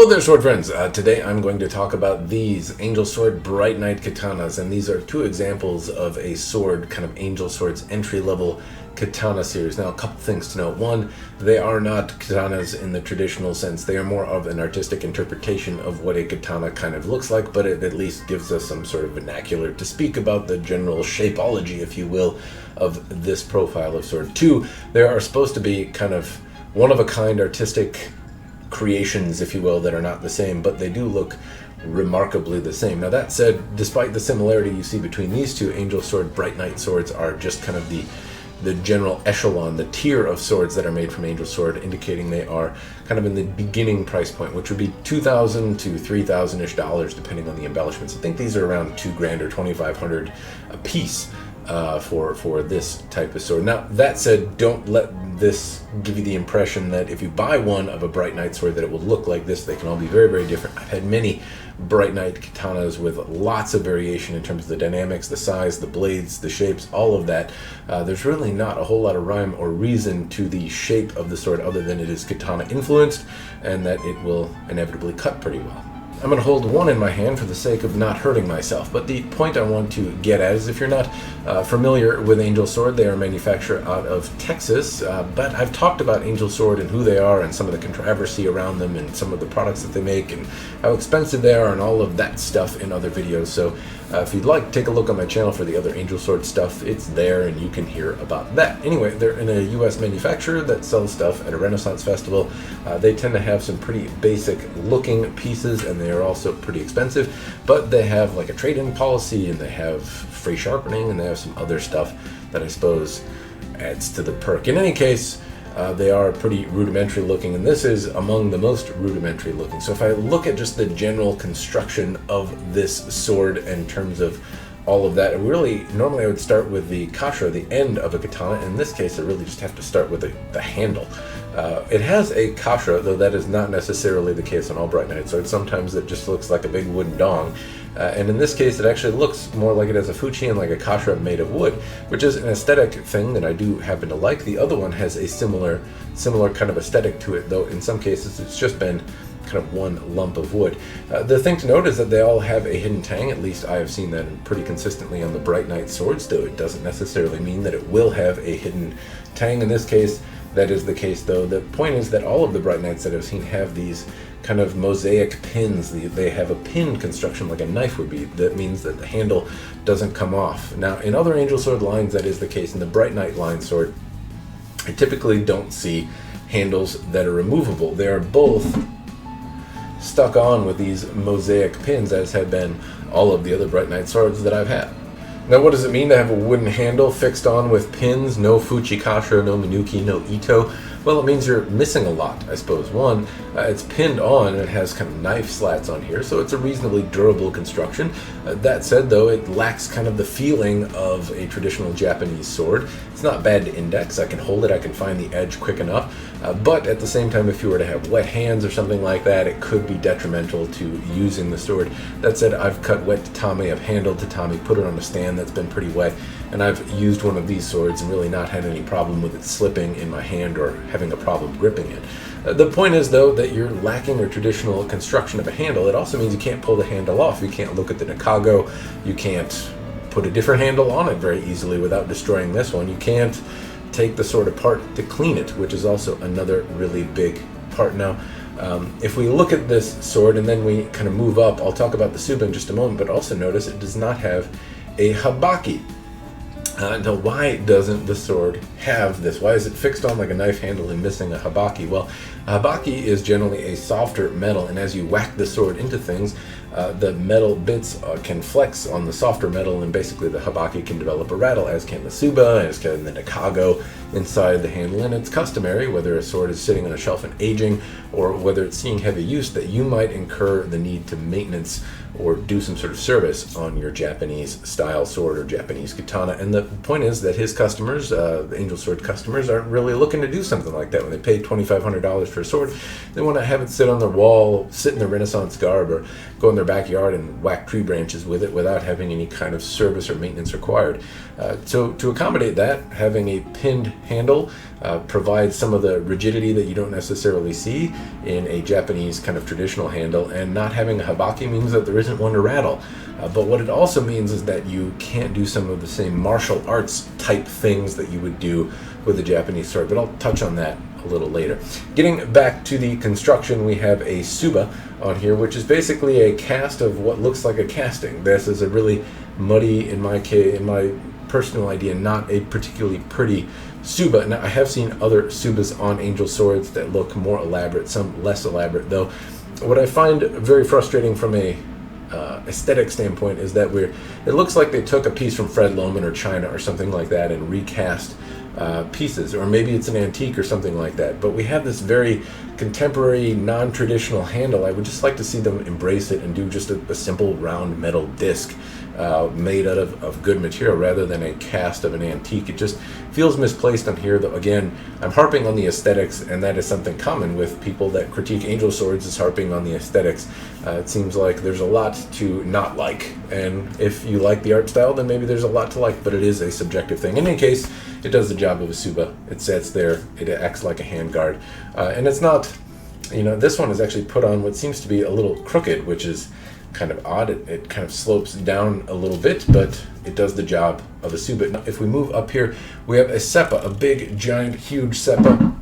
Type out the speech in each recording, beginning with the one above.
Hello there, sword friends. Today I'm going to talk about these Angel Sword Bright Knight Katanas, and these are two examples of a sword, kind of Angel Sword's entry-level katana series. Now, a couple things to note. One, they are not katanas in the traditional sense. They are more of an artistic interpretation of what a katana kind of looks like, but it at least gives us some sort of vernacular to speak about the general shapeology, if you will, of this profile of sword. Two, there are supposed to be kind of one-of-a-kind artistic creations, if you will, that are not the same, but they do look remarkably the same. Now, that said, despite the similarity you see between these two, Angel Sword Bright Knight swords are just kind of the general echelon, the tier of swords that are made from Angel Sword, indicating they are kind of in the beginning price point, which would be $2,000 to $3,000-ish dollars, depending on the embellishments. I think these are around $2,000 or $2,500 a piece for this type of sword. Now, that said, don't let this give you the impression that if you buy one of a Bright Knight sword that it will look like this. They can all be very, very different. I've had many Bright Knight katanas with lots of variation in terms of the dynamics, the size, the blades, the shapes, all of that. There's really not a whole lot of rhyme or reason to the shape of the sword other than it is katana influenced and that it will inevitably cut pretty well. I'm going to hold one in my hand for the sake of not hurting myself, but the point I want to get at is if you're not familiar with Angel Sword, they are manufactured out of Texas, but I've talked about Angel Sword and who they are and some of the controversy around them and some of the products that they make and how expensive they are and all of that stuff in other videos. So if you'd like, take a look on my channel for the other Angel Sword stuff. It's there and you can hear about that. Anyway, they're in a US manufacturer that sells stuff at a Renaissance festival. They tend to have some pretty basic looking pieces and they are also pretty expensive, but they have like a trade-in policy and they have free sharpening and they have some other stuff that I suppose adds to the perk. In any case, they are pretty rudimentary looking, and this is among the most rudimentary looking. So if I look at just the general construction of this sword in terms of all of that, normally I would start with the kasha, the end of a katana. In this case, I really just have to start with the handle. It has a kasha, though that is not necessarily the case on all Bright Knight swords. Sometimes it just looks like a big wooden dong. And in this case, it actually looks more like it has a fuchi and like a kasha made of wood, which is an aesthetic thing that I do happen to like. The other one has a similar kind of aesthetic to it, though in some cases it's just been kind of one lump of wood. The thing to note is that they all have a hidden tang. At least I have seen that pretty consistently on the Bright Knight swords, though it doesn't necessarily mean that it will have a hidden tang. In this case, that is the case, though. The point is that all of the Bright Knights that I've seen have these kind of mosaic pins. They have a pin construction like a knife would be. That means that the handle doesn't come off. Now, in other Angel Sword lines, that is the case. In the Bright Knight line sword, I typically don't see handles that are removable. They are both stuck on with these mosaic pins, as have been all of the other Bright Knight swords that I've had. Now, what does it mean to have a wooden handle fixed on with pins? No fuchi kasha, no minuki, no ito. Well, it means you're missing a lot, I suppose. One, it's pinned on and it has kind of knife slats on here, so it's a reasonably durable construction. That said, though, it lacks kind of the feeling of a traditional Japanese sword. It's not bad to index. I can hold it, I can find the edge quick enough, but at the same time, if you were to have wet hands or something like that, it could be detrimental to using the sword. That said, I've cut wet tatami, I've handled tatami, put it on a stand that's been pretty wet, and I've used one of these swords and really not had any problem with it slipping in my hand or having a problem gripping it. The point is, though, that you're lacking a traditional construction of a handle. It also means you can't pull the handle off. You can't look at the nakago. You can't put a different handle on it very easily without destroying this one. You can't take the sword apart to clean it, which is also another really big part. Now, if we look at this sword and then we kind of move up, I'll talk about the tsuba in just a moment, but also notice it does not have a habaki. Now, why doesn't the sword have this? Why is it fixed on like a knife handle and missing a habaki? Well, a habaki is generally a softer metal, and as you whack the sword into things, the metal bits can flex on the softer metal, and basically the habaki can develop a rattle, as can the tsuba, as can the nakago inside the handle. And it's customary, whether a sword is sitting on a shelf and aging, or whether it's seeing heavy use, that you might incur the need to maintenance or do some sort of service on your Japanese style sword or Japanese katana. And the point is that his customers, the Angel Sword customers, aren't really looking to do something like that. When they pay $2,500 for a sword. They want to have it sit on their wall, sit in the Renaissance garb, or go in their backyard and whack tree branches with it without having any kind of service or maintenance required. So to accommodate that, having a pinned handle provides some of the rigidity that you don't necessarily see in a Japanese kind of traditional handle, and not having a habaki means that there isn't one to rattle. But what it also means is that you can't do some of the same martial arts type things that you would do with a Japanese sword, but I'll touch on that a little later. Getting back to the construction, we have a tsuba on here, which is basically a cast of what looks like a casting. This is a really muddy, in my personal idea, not a particularly pretty tsuba. Now, I have seen other tsubas on angel swords that look more elaborate, some less elaborate, though. What I find very frustrating from a aesthetic standpoint is that it looks like they took a piece from Fred Loman or China or something like that and recast pieces, or maybe it's an antique or something like that. But we have this very contemporary, non-traditional handle. I would just like to see them embrace it and do just a simple round metal disc made out of good material rather than a cast of an antique. It just feels misplaced on here, though. Again, I'm harping on the aesthetics, and that is something common with people that critique angel swords, is harping on the aesthetics. It seems like there's a lot to not like, and if you like the art style, then maybe there's a lot to like, but it is a subjective thing. In any case, it does the job of a tsuba. It sits there, it acts like a handguard, and it's not, this one is actually put on what seems to be a little crooked, which is kind of odd. It kind of slopes down a little bit, but it does the job of a tsuba. Now, if we move up here, we have a seppa, a big, giant, huge seppa.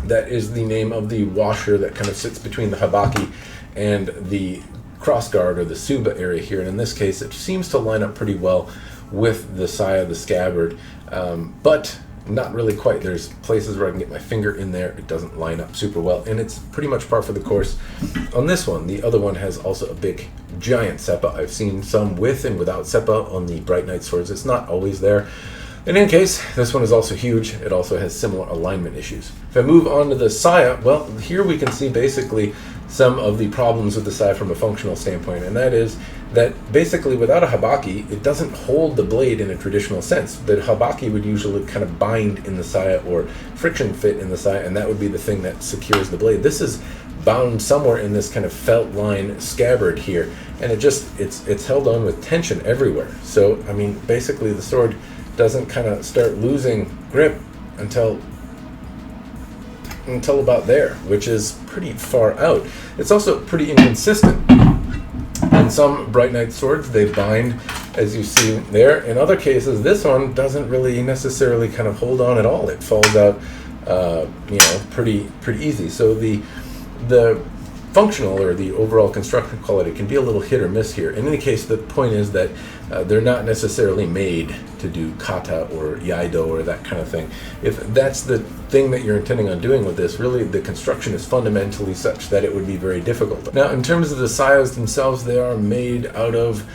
That is the name of the washer that kind of sits between the habaki and the crossguard, or the tsuba area here. And in this case, it seems to line up pretty well with the saya, the scabbard, but not really quite. There's places where I can get my finger in there. It doesn't line up super well, and it's pretty much par for the course on this one. The other one has also a big, giant seppa. I've seen some with and without seppa on the Bright Knight swords. It's not always there. In any case, this one is also huge. It also has similar alignment issues. If I move on to the saya, well, here we can see basically some of the problems with the saya from a functional standpoint, and that is that basically without a habaki, it doesn't hold the blade in a traditional sense. The habaki would usually kind of bind in the saya or friction fit in the saya, and that would be the thing that secures the blade. This is bound somewhere in this kind of felt line scabbard here, and it's held on with tension everywhere. So, I mean, basically the sword doesn't kind of start losing grip until about there, which is pretty far out. It's also pretty inconsistent. In some Bright Knight swords, they bind, as you see there. In other cases, this one doesn't really necessarily kind of hold on at all. It falls out, pretty easy. So the functional, or the overall construction quality, can be a little hit or miss here. In any case, the point is that they're not necessarily made to do kata or yaido or that kind of thing. If that's the thing that you're intending on doing with this, really the construction is fundamentally such that it would be very difficult. Now, in terms of the sayas themselves, they are made out of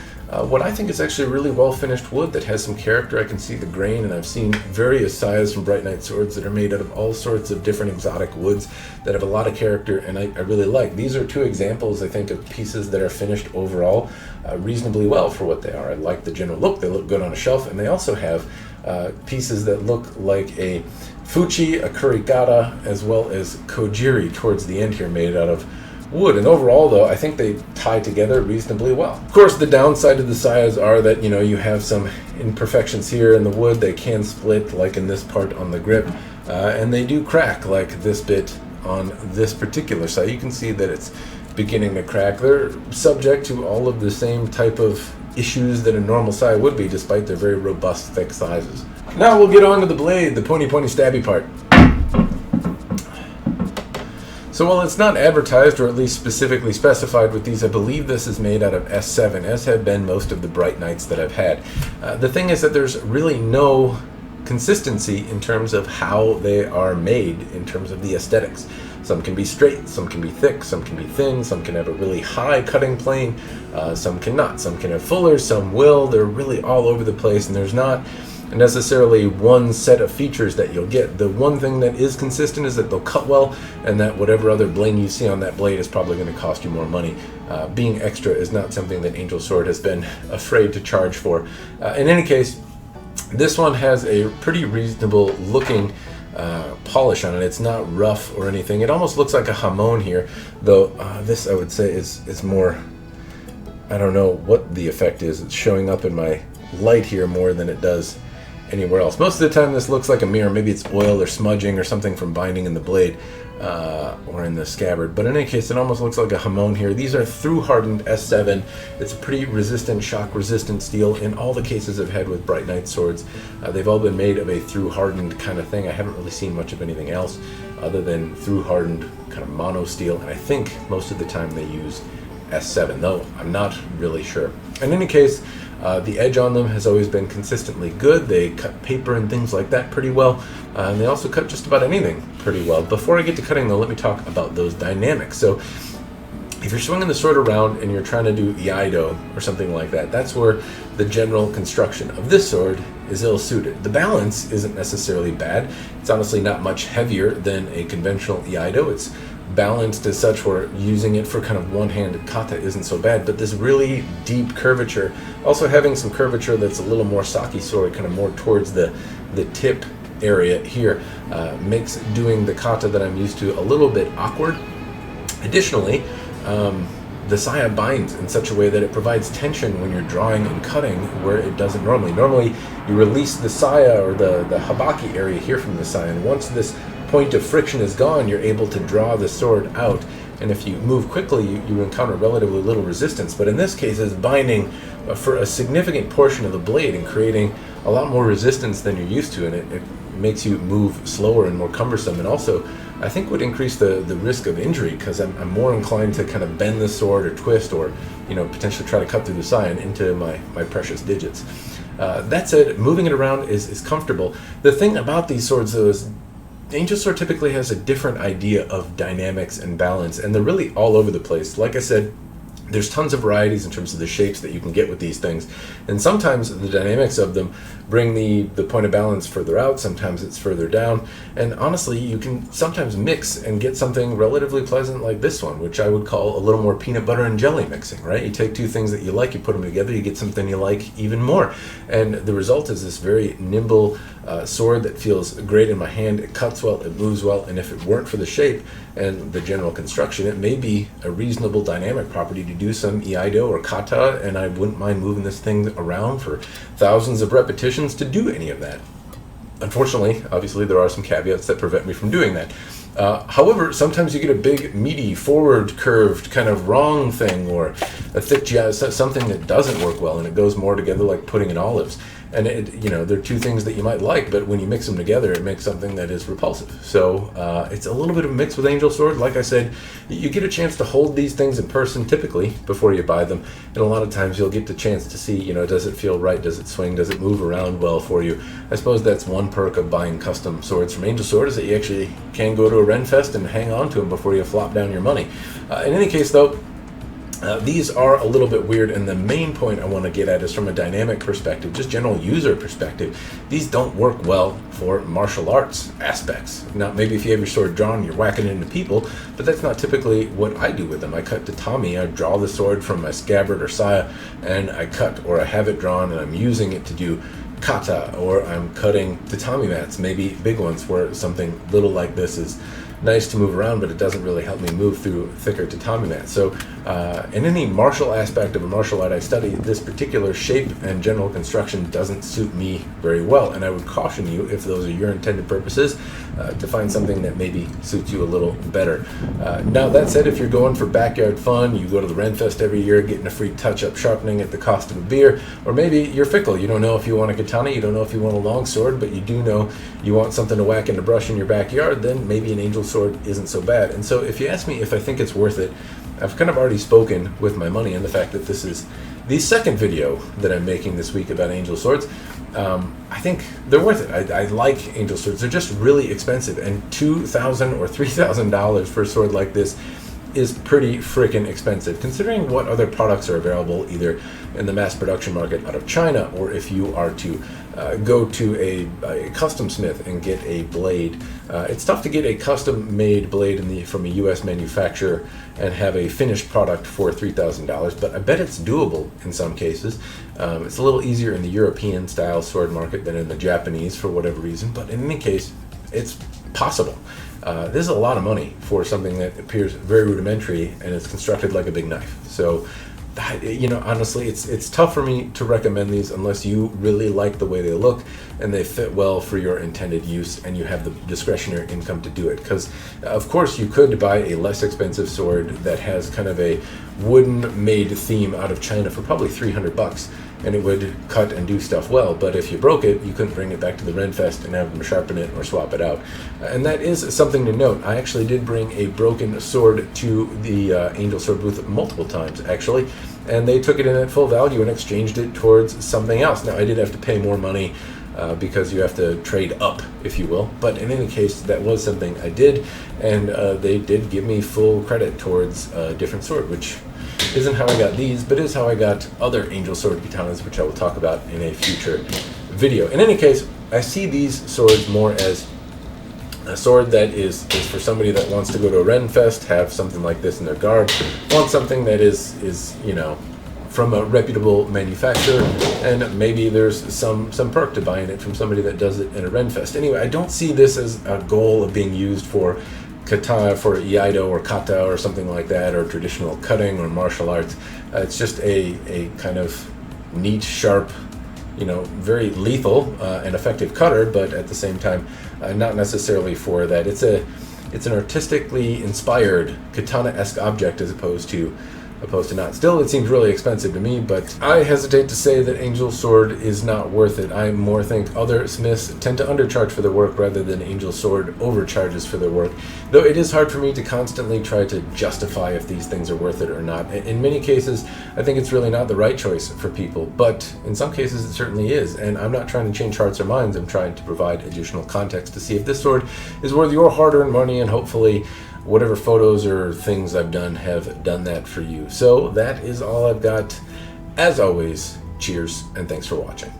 what I think is actually really well finished wood that has some character. I can see the grain, and I've seen various sayas from Bright Knight swords that are made out of all sorts of different exotic woods that have a lot of character, and I really like. These are two examples, I think, of pieces that are finished overall reasonably well for what they are. I like the general look. They look good on a shelf, and they also have pieces that look like a fuchi, a kurikata, as well as kojiri towards the end here, made out of wood. And overall, though, I think they tie together reasonably well. Of course, the downside of the sayas are that, you have some imperfections here in the wood. They can split, like in this part on the grip, and they do crack, like this bit on this particular saya. You can see that it's beginning to crack. They're subject to all of the same type of issues that a normal saya would be, despite their very robust, thick sizes. Now we'll get on to the blade, the pointy stabby part. So while it's not advertised, or at least specifically specified with these, I believe this is made out of S7, as have been most of the Bright Knights that I've had. The thing is that there's really no consistency in terms of how they are made, in terms of the aesthetics. Some can be straight, some can be thick, some can be thin, some can have a really high cutting plane, some cannot. Some can have fullers, some will. They're really all over the place, and there's not necessarily one set of features that you'll get. The one thing that is consistent is that they'll cut well, and that whatever other bling you see on that blade is probably going to cost you more money. Being extra is not something that Angel Sword has been afraid to charge for. In any case, this one has a pretty reasonable looking polish on it. It's not rough or anything. It almost looks like a hamon here, though this I would say is more, I don't know what the effect is. It's showing up in my light here more than it does anywhere else. Most of the time this looks like a mirror. Maybe it's oil or smudging or something from binding in the blade or in the scabbard, but in any case it almost looks like a hamon here. These are through hardened S7. It's a pretty resistant, shock resistant steel in all the cases I've had with Bright Knight swords. They've all been made of a through hardened kind of thing. I haven't really seen much of anything else other than through hardened kind of mono steel, and I think most of the time they use S7, though I'm not really sure. In any case, the edge on them has always been consistently good. They cut paper and things like that pretty well, and they also cut just about anything pretty well. Before I get to cutting though, let me talk about those dynamics. So if you're swinging the sword around and you're trying to do iaido or something like that, that's where the general construction of this sword is ill-suited. The balance isn't necessarily bad. It's honestly not much heavier than a conventional iaido. It's balanced as such where using it for kind of one-handed kata isn't so bad, but this really deep curvature, also having some curvature that's a little more Saki Sori, kind of more towards the tip area here, makes doing the kata that I'm used to a little bit awkward. Additionally, the saya binds in such a way that it provides tension when you're drawing and cutting where it doesn't normally. Normally, you release the saya or the habaki area here from the saya, and once this point of friction is gone, you're able to draw the sword out. And if you move quickly, you encounter relatively little resistance. But in this case, it's binding for a significant portion of the blade and creating a lot more resistance than you're used to, and it makes you move slower and more cumbersome, and also I think would increase the risk of injury, because I'm more inclined to kind of bend the sword or twist or potentially try to cut through the cyan into my precious digits. That said, moving it around is comfortable. The thing about these swords though is Angel Sword typically has a different idea of dynamics and balance, and they're really all over the place. Like I said, there's tons of varieties in terms of the shapes that you can get with these things, and sometimes the dynamics of them bring the point of balance further out, sometimes it's further down, and honestly you can sometimes mix and get something relatively pleasant like this one, which I would call a little more peanut butter and jelly mixing, right? You take two things that you like, you put them together, you get something you like even more, and the result is this very nimble sword that feels great in my hand. It cuts well, it moves well, and if it weren't for the shape and the general construction, it may be a reasonable dynamic property to do some iaido or kata, and I wouldn't mind moving this thing around for thousands of repetitions to do any of that. Unfortunately, obviously, there are some caveats that prevent me from doing that. However, sometimes you get a big, meaty, forward curved kind of wrong thing, or a thick jazz, something that doesn't work well, and it goes more together like pudding and olives. And they're two things that you might like, but when you mix them together, it makes something that is repulsive. So it's a little bit of a mix with Angel Sword. Like I said, you get a chance to hold these things in person typically before you buy them, and a lot of times you'll get the chance to see, does it feel right, does it swing, does it move around well for you. I suppose that's one perk of buying custom swords from Angel Sword, is that you actually can go to a Renfest and hang on to them before you flop down your money. In any case, though, these are a little bit weird, and the main point I want to get at is from a dynamic perspective, just general user perspective. These don't work well for martial arts aspects. Now, maybe if you have your sword drawn, you're whacking into people, but that's not typically what I do with them. I cut tatami, I draw the sword from my scabbard or saya, and I cut, or I have it drawn, and I'm using it to do kata, or I'm cutting tatami mats, maybe big ones, where something little like this is nice to move around, but it doesn't really help me move through thicker tatami mats. So in any martial aspect of a martial art I study, this particular shape and general construction doesn't suit me very well, and I would caution you, if those are your intended purposes, to find something that maybe suits you a little better. Now, that said, if you're going for backyard fun, you go to the Renfest every year, getting a free touch-up sharpening at the cost of a beer, or maybe you're fickle, you don't know if you want a katana, you don't know if you want a long sword, but you do know you want something to whack in the brush in your backyard, then maybe an Angel Sword isn't so bad. And so if you ask me if I think it's worth it, I've kind of already spoken with my money on the fact that this is the second video that I'm making this week about Angel Swords. I think they're worth it. I like Angel Swords. They're just really expensive, and $2,000 or $3,000 for a sword like this is pretty freaking expensive, considering what other products are available either in the mass production market out of China, or if you are to go to a custom smith and get a blade. It's tough to get a custom-made blade from a U.S. manufacturer and have a finished product for $3,000, but I bet it's doable in some cases. It's a little easier in the European-style sword market than in the Japanese for whatever reason, but in any case, it's possible. This is a lot of money for something that appears very rudimentary and is constructed like a big knife. So, honestly, it's tough for me to recommend these unless you really like the way they look and they fit well for your intended use and you have the discretionary income to do it. Because, of course, you could buy a less expensive sword that has kind of a wooden-made theme out of China for probably $300, and it would cut and do stuff well. But if you broke it, you couldn't bring it back to the Renfest and have them sharpen it or swap it out. And that is something to note. I actually did bring a broken sword to the Angel Sword booth multiple times, actually, and they took it in at full value and exchanged it towards something else. Now, I did have to pay more money because you have to trade up, if you will. But in any case, that was something I did, and they did give me full credit towards a different sword, which isn't how I got these, but is how I got other Angel Sword katanas, which I will talk about in a future video. In any case, I see these swords more as a sword that is for somebody that wants to go to a Renfest, have something like this in their garb, wants something that is from a reputable manufacturer, and maybe there's some perk to buying it from somebody that does it in a Renfest. Anyway, I don't see this as a goal of being used for katana, for iaido or kata or something like that, or traditional cutting or martial arts. It's just a kind of neat, sharp, very lethal and effective cutter, but at the same time, not necessarily for that. It's an artistically inspired katana-esque object as opposed to not. Still, it seems really expensive to me, but I hesitate to say that Angel Sword is not worth it. I more think other smiths tend to undercharge for their work rather than Angel Sword overcharges for their work, though it is hard for me to constantly try to justify if these things are worth it or not. In many cases, I think it's really not the right choice for people, but in some cases it certainly is, and I'm not trying to change hearts or minds. I'm trying to provide additional context to see if this sword is worth your hard-earned money, and hopefully whatever photos or things I've done have done that for you. So that is all I've got. As always, cheers and thanks for watching.